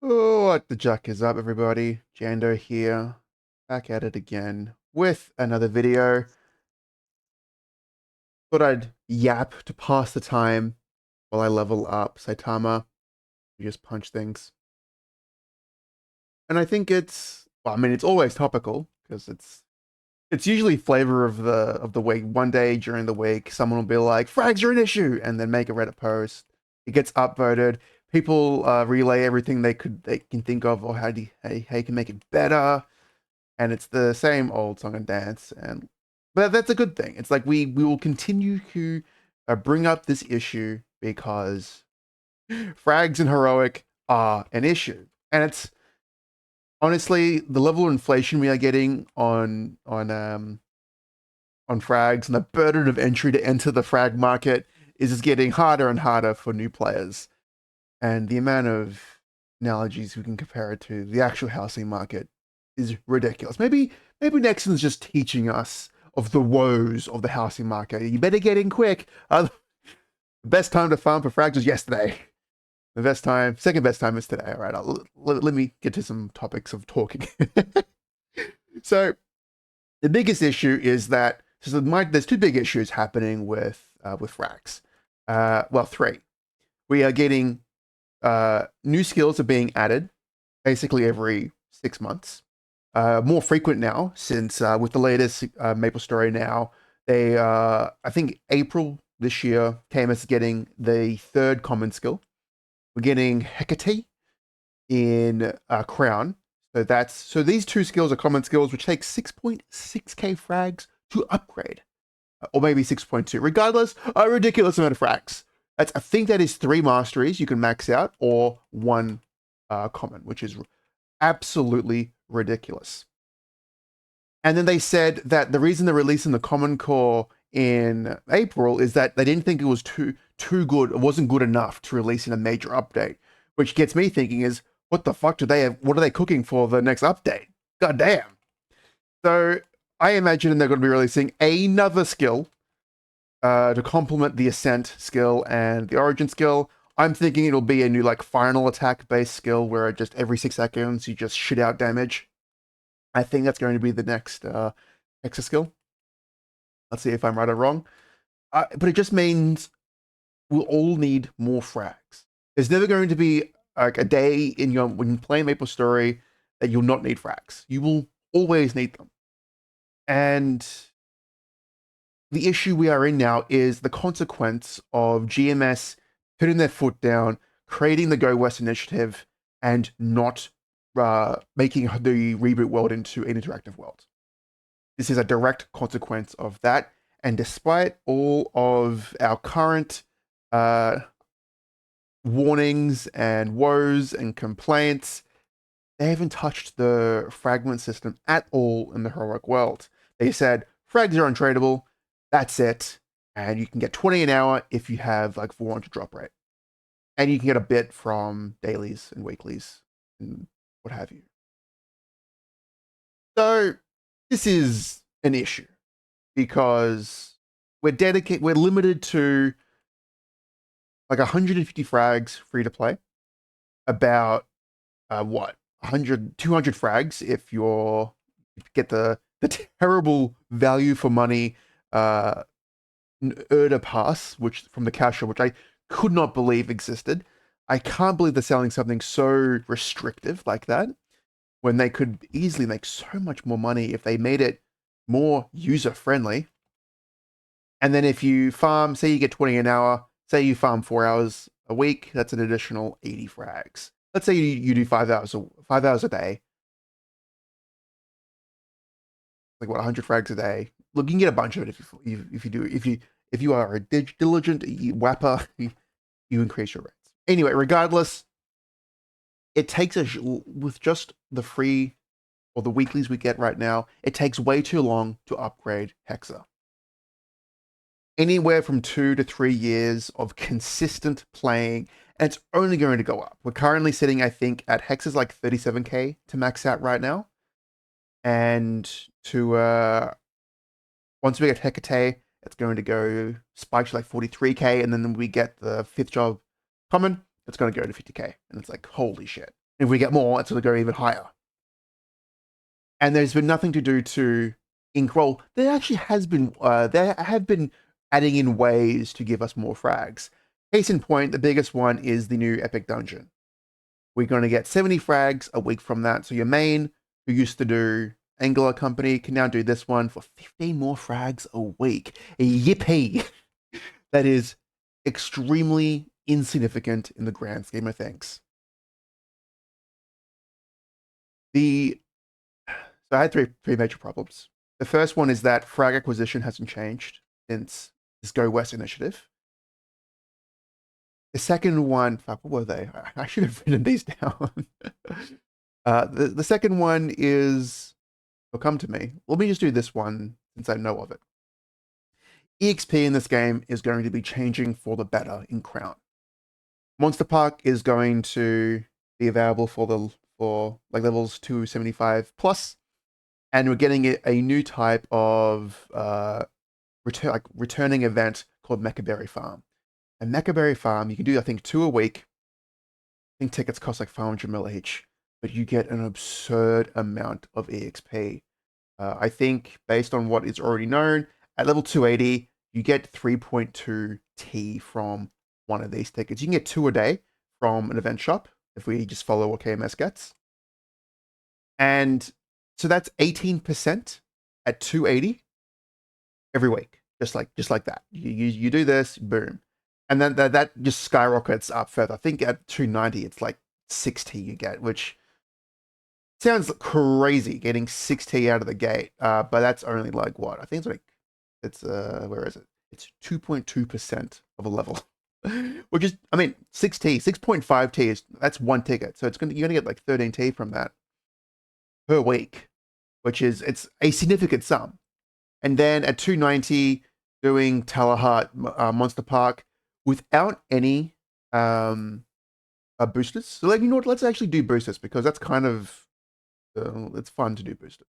Oh, what the juck is up, everybody? Jando here, back at it again with another video. Thought I'd yap to pass the time while I level up Saitama. You just punch things. And I think well, I mean, it's always topical because it's usually flavor of the week. One day during the week, someone will be like, "Frags are an issue," and then make a Reddit post. It gets upvoted. People relay everything they can think of, or how you can make it better. And it's the same old song and dance. But that's a good thing. It's like we will continue to bring up this issue because frags and heroic are an issue, and it's honestly the level of inflation we are getting on frags, and the burden of entry to enter the frag market is just getting harder and harder for new players. And the amount of analogies we can compare it to the actual housing market is ridiculous. Maybe Nexon's just teaching us of the woes of the housing market. You better get in quick. The best time to farm for frags was yesterday. The best time, second best time is today. All right, let me get to some topics of talking. So the biggest issue is that there's two big issues happening with frags. Well, three. We are getting new skills are being added basically every 6 months. More frequent now since with the latest Maplestory now, I think April this year came as getting the third common skill. We're getting Hecate in Crown. So these two skills are common skills, which take 6.6k frags to upgrade, or maybe 6.2. Regardless, a ridiculous amount of frags. I think that is 3 masteries you can max out, or 1 common, which is absolutely ridiculous. And then they said that the reason they're releasing the common core in April is that they didn't think it was too good. It wasn't good enough to release in a major update, which gets me thinking is, what the fuck do they have? What are they cooking for the next update? God damn. So I imagine they're going to be releasing another skill to complement the Ascent skill and the Origin skill. I'm thinking it'll be a new like final attack based skill where just every 6 seconds you just shit out damage. I think that's going to be the next Hexa skill. Let's see if I'm right or wrong. But it just means we'll all need more frags. There's never going to be like a day in when you play Maplestory that you'll not need frags. You will always need them. And the issue we are in now is the consequence of GMS putting their foot down, creating the Go West initiative, and not making the reboot world into an interactive world. This is a direct consequence of that. And despite all of our current warnings and woes and complaints, they haven't touched the fragment system at all in the heroic world. They said frags are untradeable. That's it. And you can get 20 an hour if you have like 400 drop rate. And you can get a bit from dailies and weeklies and what have you. So this is an issue because we're limited to like 150 frags free to play. About 100, 200 frags if you get the terrible value for money Erda pass, which from the cash shop, which I could not believe existed. I can't believe they're selling something so restrictive like that when they could easily make so much more money if they made it more user friendly. And then if you farm, say you get 20 an hour, say you farm 4 hours a week, that's an additional 80 frags. Let's say you do 5 hours a day. Like what, 100 frags a day. Look, you can get a bunch of it if you are a diligent whapper, you increase your rates. Anyway, regardless, it takes with just the free or the weeklies we get right now, it takes way too long to upgrade Hexa. Anywhere from 2 to 3 years of consistent playing, and it's only going to go up. We're currently sitting, I think, at Hexa's like 37k to max out right now. And to once we get Hecate, it's going to go spike to like 43k, and then we get the 5th job common, it's going to go to 50k. And it's like, holy shit. If we get more, it's going to go even higher. And there's been nothing to do to well, there actually has been, there have been adding in ways to give us more frags. Case in point, the biggest one is the new Epic Dungeon. We're going to get 70 frags a week from that. So your main, who used to do Angular Company, can now do this one for 15 more frags a week. Yippee! That is extremely insignificant in the grand scheme of things. So I had three major problems. The first one is that frag acquisition hasn't changed since this Go West initiative. The second one, fuck, what were they? I should have written these down. The second one is, will come to me. Let me just do this one since I know of it. EXP in this game is going to be changing for the better in Crown. Monster Park is going to be available for like levels 275 plus, and we're getting a new type of returning event called Mechaberry Farm. And Mechaberry Farm, you can do I think 2 a week. I think tickets cost like 500 mil each, but you get an absurd amount of EXP. I think based on what is already known, at level 280, you get 3.2 T from one of these tickets. You can get 2 a day from an event shop if we just follow what KMS gets. And so that's 18% at 280 every week, just like that. You do this, boom. And then that just skyrockets up further. I think at 290, it's like 6T you get, which sounds crazy getting 6T out of the gate. But that's only like what? I think it's where is it? It's 2.2% of a level. Which is, I mean, 6T, 6.5T that's 1 ticket. So you're gonna get like 13T from that per week, it's a significant sum. And then at 290, doing Talahart Monster Park without any boosters. So like, you know what, let's actually do boosters because that's kind of it's fun to do boosters.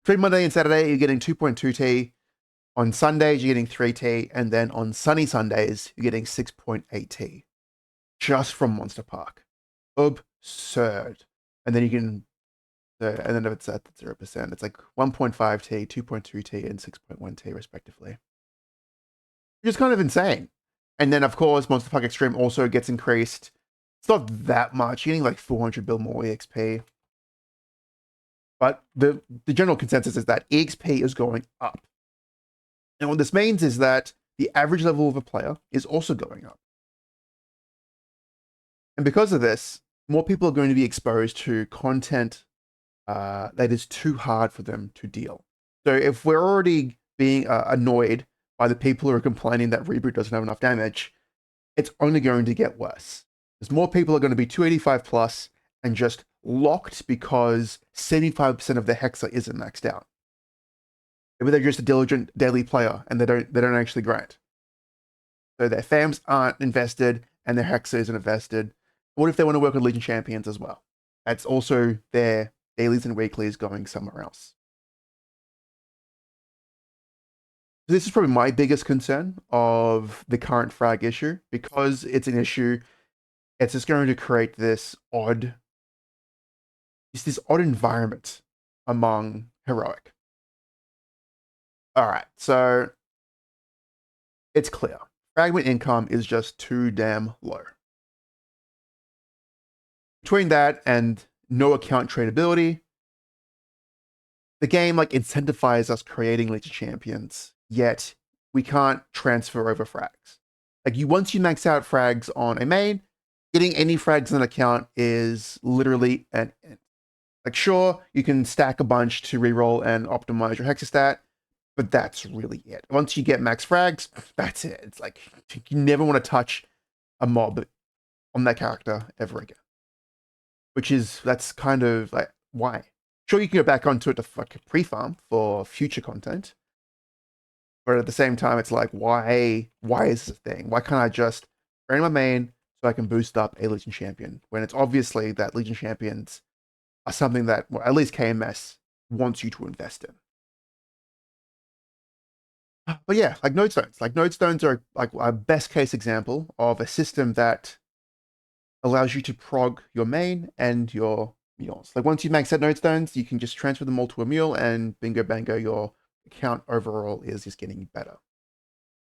Between Monday and Saturday, you're getting 2.2T. On Sundays, you're getting 3T, and then on sunny Sundays, you're getting 6.8T just from Monster Park. Absurd. And then you can, and then if it's at 0%, it's like 1.5T, 2.2T, and 6.1T respectively. Which is kind of insane. And then, of course, Monster Park Extreme also gets increased. It's not that much. You're getting like 400 bill more EXP. But the general consensus is that EXP is going up. And what this means is that the average level of a player is also going up. And because of this, more people are going to be exposed to content that is too hard for them to deal. So if we're already being annoyed by the people who are complaining that Reboot doesn't have enough damage, it's only going to get worse. Because more people are going to be 285 plus and just locked because 75% of the Hexa isn't maxed out. Maybe they're just a diligent daily player and they don't actually grind. So their fams aren't invested and their Hexa isn't invested. What if they want to work with Legion champions as well? That's also their dailies and weeklies going somewhere else. This is probably my biggest concern of the current frag issue because it's an issue. It's just going to create this odd environment among heroic. All right, so it's clear. Fragment income is just too damn low. Between that and no account tradability, the game like incentivizes us creating Legion champions, yet we can't transfer over frags. Like once you max out frags on a main, getting any frags in an account is literally an end. Like sure, you can stack a bunch to reroll and optimize your Hexa stat, but that's really it. Once you get max frags, that's it. It's like you never want to touch a mob on that character ever again. That's kind of like, why? Sure, you can go back onto it to pre-farm for future content. But at the same time, it's like, why is this a thing? Why can't I just train my main so I can boost up a Legion champion? When it's obviously that Legion champions are something that, well, at least KMS wants you to invest in. But yeah, like node stones. Like node stones are like a best case example of a system that allows you to prog your main and your mules. Like once you max out node stones, you can just transfer them all to a mule, and bingo bango, your account overall is just getting better.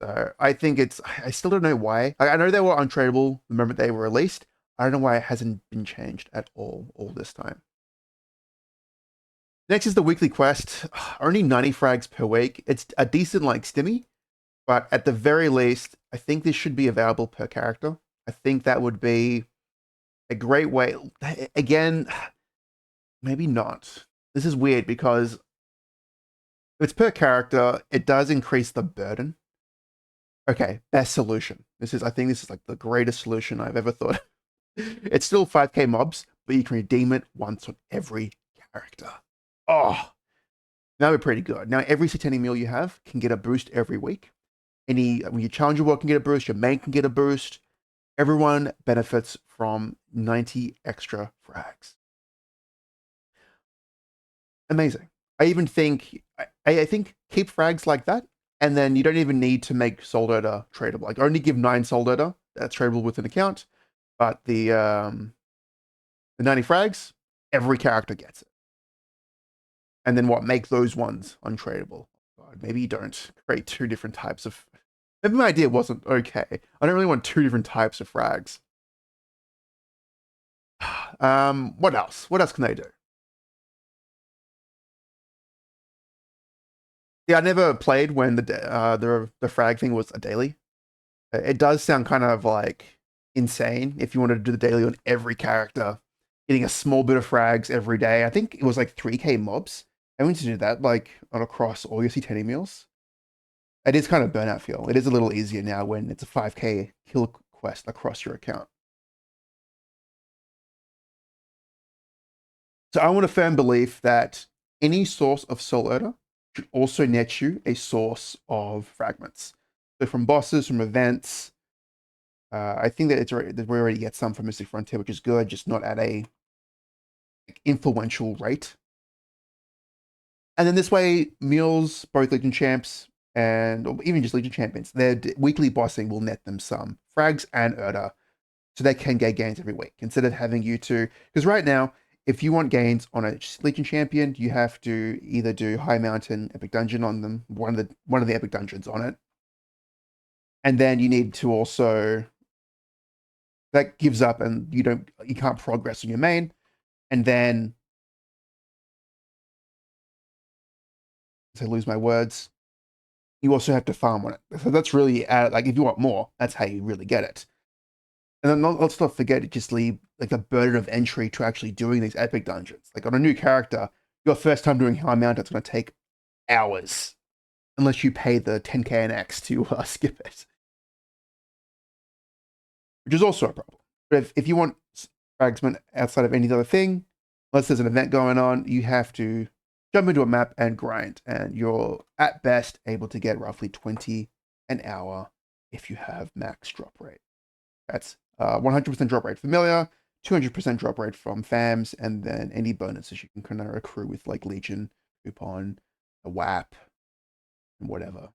So I think I still don't know why. I know they were untradeable the moment they were released. I don't know why it hasn't been changed at all this time. Next is the weekly quest. Only 90 frags per week. It's a decent like stimmy, but at the very least, I think this should be available per character. I think that would be a great way. Again, maybe not. This is weird because if it's per character, it does increase the burden. Okay, best solution. I think this is like the greatest solution I've ever thought. It's still 5k mobs, but you can redeem it once on every character. Oh, that would be pretty good. Now, every Centennial meal you have can get a boost every week. When you challenge your world can get a boost, your main can get a boost. Everyone benefits from 90 extra frags. Amazing. I even think I think keep frags like that, and then you don't even need to make Soul Erda tradable. Like only give 9 Soul Erda that's tradable with an account, but the 90 frags, every character gets it. And then what, make those ones untradeable? God, maybe you don't create 2 different types of. Maybe my idea wasn't okay. I don't really want 2 different types of frags. What else? What else can they do? Yeah, I never played when the frag thing was a daily. It does sound kind of like insane if you wanted to do the daily on every character, getting a small bit of frags every day. I think it was like 3k mobs. I went to do that like on across all your C10 meals. It is kind of burnout feel. It is a little easier now when it's a 5k kill quest across your account. So I want a firm belief that any source of Soul Erda should also net you a source of fragments. So from bosses, from events, I think that we already get some from Mystic Frontier, which is good, just not at a influential rate. And then this way, Mules, both Legion champs, and even just Legion champions, their weekly bossing will net them some frags and Erda, so they can get gains every week instead of having you to. Because right now, if you want gains on a Legion champion, you have to either do High Mountain Epic Dungeon on them, one of the Epic Dungeons on it, and then you need to also that gives up, and you can't progress on your main, and then I lose my words. You also have to farm on it. So that's really like if you want more, that's how you really get it. And then let's not forget, it just leave like the burden of entry to actually doing these epic dungeons. Like on a new character, your first time doing High Mount, it's going to take hours, unless you pay the 10k and X to skip it, which is also a problem. But if you want fragment outside of any other thing, unless there's an event going on, you have to jump into a map and grind, and you're at best able to get roughly 20 an hour if you have max drop rate. That's 100% drop rate familiar, 200% drop rate from FAMs, and then any bonuses you can kind of accrue with like Legion, coupon, a WAP, and whatever.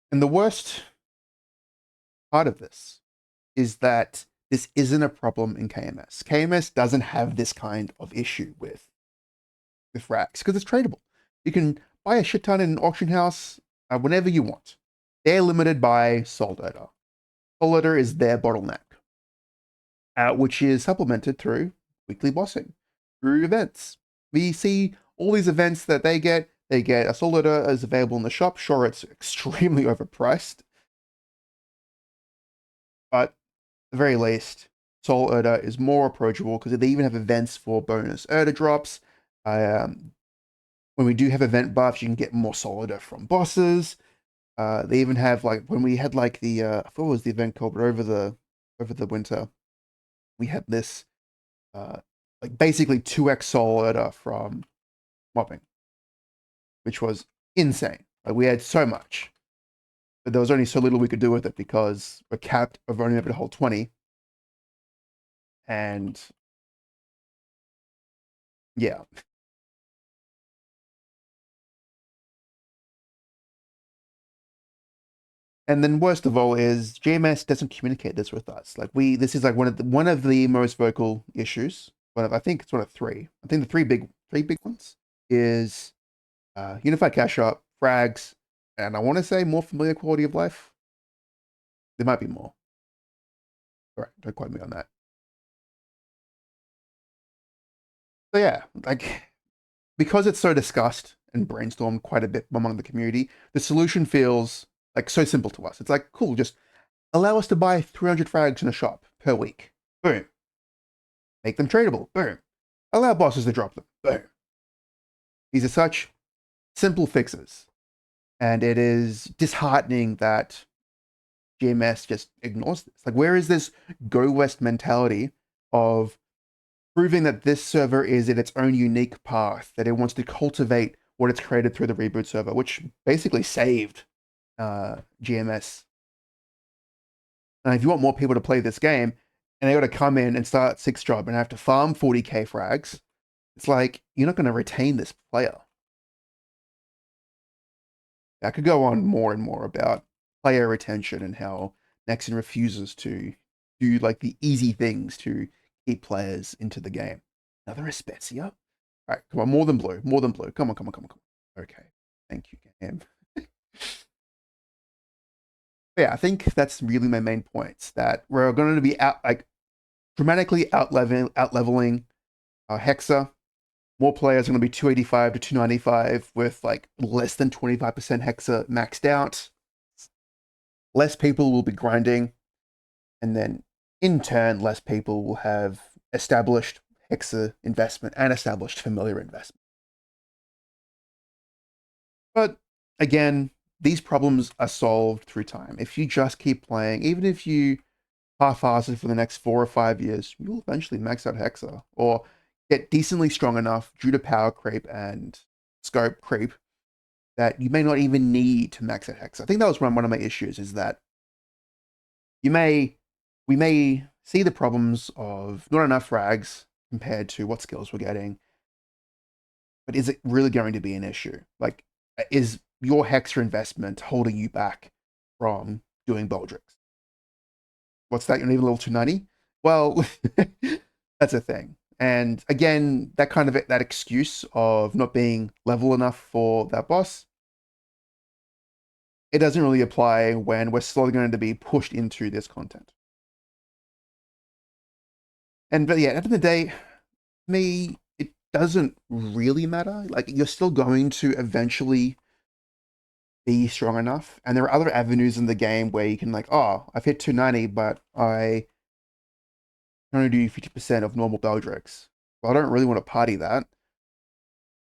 And the worst part of this is that this isn't a problem in KMS. KMS doesn't have this kind of issue with racks because it's tradable. You can buy a shit ton in an auction house whenever you want. They're limited by Soul Erda. Soul Erda is their bottleneck, which is supplemented through weekly bossing, through events. We see all these events that they get. They get a Soul Erda is available in the shop. Sure, it's extremely overpriced, but at the very least, Soul Erda is more approachable because they even have events for bonus Erda drops. When we do have event buffs, you can get more Soul Erda from bosses. They even have like when we had like the I forgot what was the event called, but over the winter, we had this like basically 2x Soul Erda from mopping, which was insane. Like we had so much, but there was only so little we could do with it because we're capped of only able to hold 20. And yeah. And then worst of all is GMS doesn't communicate this with us. Like this is like one of the most vocal issues. I think it's one of three. I think the three big ones is unified cash up, frags, and I want to say more familiar quality of life. There might be more. All right, don't quote me on that. So yeah, like because it's so discussed and brainstormed quite a bit among the community, the solution feels like so simple to us. It's like, cool, just allow us to buy 300 frags in a shop per week. Boom. Make them tradable. Boom. Allow bosses to drop them. Boom. These are such simple fixes. And it is disheartening that GMS just ignores this. Like, where is this go west mentality of proving that this server is in its own unique path, that it wants to cultivate what it's created through the reboot server, which basically saved GMS. And if you want more people to play this game, and they got to come in and start 6 job and have to farm 40k frags, it's like you're not going to retain this player. I could go on more and more about player retention and how Nexon refuses to do like the easy things to keep players into the game. Another Especia? All right, come on, more than blue, more than blue. Come on, come on, come on, come on. Okay, thank you, game. Yeah, I think that's really my main points. That we're going to be dramatically out leveling Hexa. More players are going to be 285 to 295 with like less than 25% Hexa maxed out. Less people will be grinding, and then in turn, less people will have established Hexa investment and established familiar investment. But again, these problems are solved through time. If you just keep playing, even if you half-ass it for the next 4 or 5 years, you'll eventually max out Hexa or get decently strong enough due to power creep and scope creep that you may not even need to max out Hexa. I think that was one of my issues, is that we may see the problems of not enough frags compared to what skills we're getting, but is it really going to be an issue? Like, is your Hexa investment holding you back from doing Baldricks? What's that? You're not even level 290? Well, that's a thing. And again, that excuse of not being level enough for that boss, it doesn't really apply when we're slowly going to be pushed into this content. But yeah, at the end of the day, me, it doesn't really matter. Like, you're still going to eventually be strong enough. And there are other avenues in the game where you can like, oh, I've hit 290, but I can only do 50% of normal Beldrix. Well, I don't really want to party that.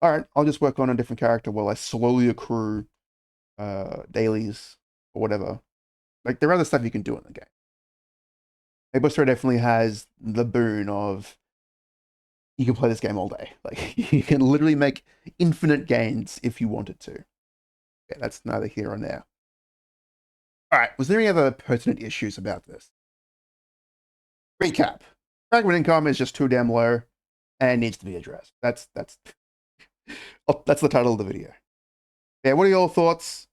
All right, I'll just work on a different character while I slowly accrue dailies or whatever. Like, there are other stuff you can do in the game. Maplestory definitely has the boon of you can play this game all day. Like, you can literally make infinite gains if you wanted to. Yeah, that's neither here or there. All right, was there any other pertinent issues about this? Recap. Fragment income is just too damn low and needs to be addressed. That's that's the title of the video. Yeah, what are your thoughts?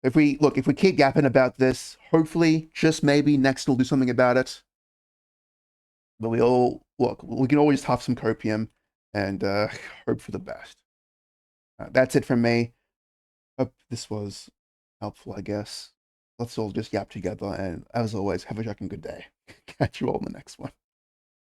If we keep gapping about this, hopefully, just maybe next we'll do something about it. But we can always have some copium and hope for the best. That's it from me. Hope this was helpful, I guess. Let's all just yap together, and as always, have a fucking good day. Catch you all in the next one.